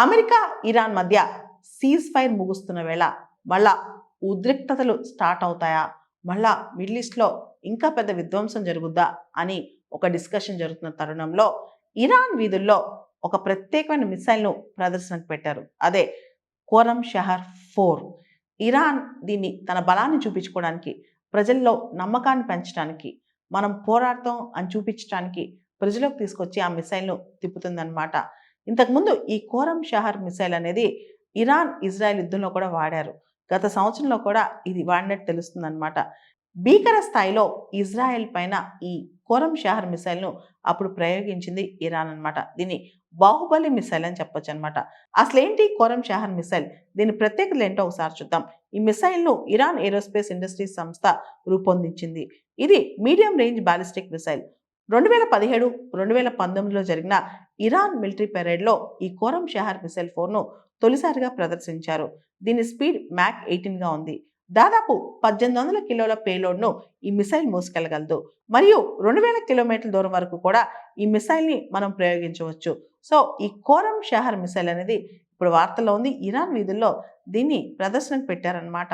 America Iran మధ్య cease fire ముగుస్తున్న వేళ మళ్ళా ఉద్రిక్తతలు స్టార్ట్ అవుతాయా, మళ్ళా మిడిల్ ఈస్ట్లో ఇంకా పెద్ద విధ్వంసం జరుగుద్దా అని ఒక డిస్కషన్ జరుగుతున్న తరుణంలో ఇరాన్ వీధుల్లో ఒక ప్రత్యేకమైన మిసైల్ను ప్రదర్శనకు పెట్టారు. అదే కోరం షహర్ 4. ఇరాన్ దీన్ని తన బలాన్ని చూపించుకోవడానికి, ప్రజల్లో నమ్మకాన్ని పెంచడానికి, మనం పోరాడతాం అని చూపించడానికి ప్రజలకు తీసుకొచ్చి ఆ మిసైల్ను తిప్పుతుందన్నమాట. ఇంతకుముందు ఈ కోరం షహర్ మిసైల్ అనేది ఇరాన్ ఇజ్రాయెల్ యుద్ధంలో కూడా వాడారు. గత సంవత్సరంలో కూడా ఇది వాడినట్టు తెలుస్తుందన్నమాట. భీకర స్థాయిలో ఇజ్రాయెల్ పైన ఈ కోరం షహర్ మిసైల్ను అప్పుడు ప్రయోగించింది ఇరాన్ అన్నమాట. దీన్ని బాహుబలి మిసైల్ అని చెప్పొచ్చు అనమాట. అసలేంటి కోరం షహర్ మిసైల్, దీని ప్రత్యేకతలు ఏంటో ఒకసారి చూద్దాం. ఈ మిసైల్ను ఇరాన్ ఏరోస్పేస్ ఇండస్ట్రీస్ సంస్థ రూపొందించింది. ఇది మీడియం రేంజ్ బాలిస్టిక్ మిసైల్. 2017, 2019లో జరిగిన ఇరాన్ మిలిటరీ పెరేడ్లో ఈ కోరం షహర్ మిసైల్ 4ను తొలిసారిగా ప్రదర్శించారు. దీని స్పీడ్ మ్యాక్ 18గా ఉంది. దాదాపు 1800 కిలోల పేలోడ్ను ఈ మిసైల్ మోసుకెళ్లగలదు. మరియు 2000 కిలోమీటర్ల దూరం వరకు కూడా ఈ మిసైల్ని మనం ప్రయోగించవచ్చు. సో ఈ కోరం షహర్ మిసైల్ అనేది ఇప్పుడు వార్తల్లో ఉంది. ఇరాన్ వీధుల్లో దీన్ని ప్రదర్శనకు పెట్టారన్నమాట.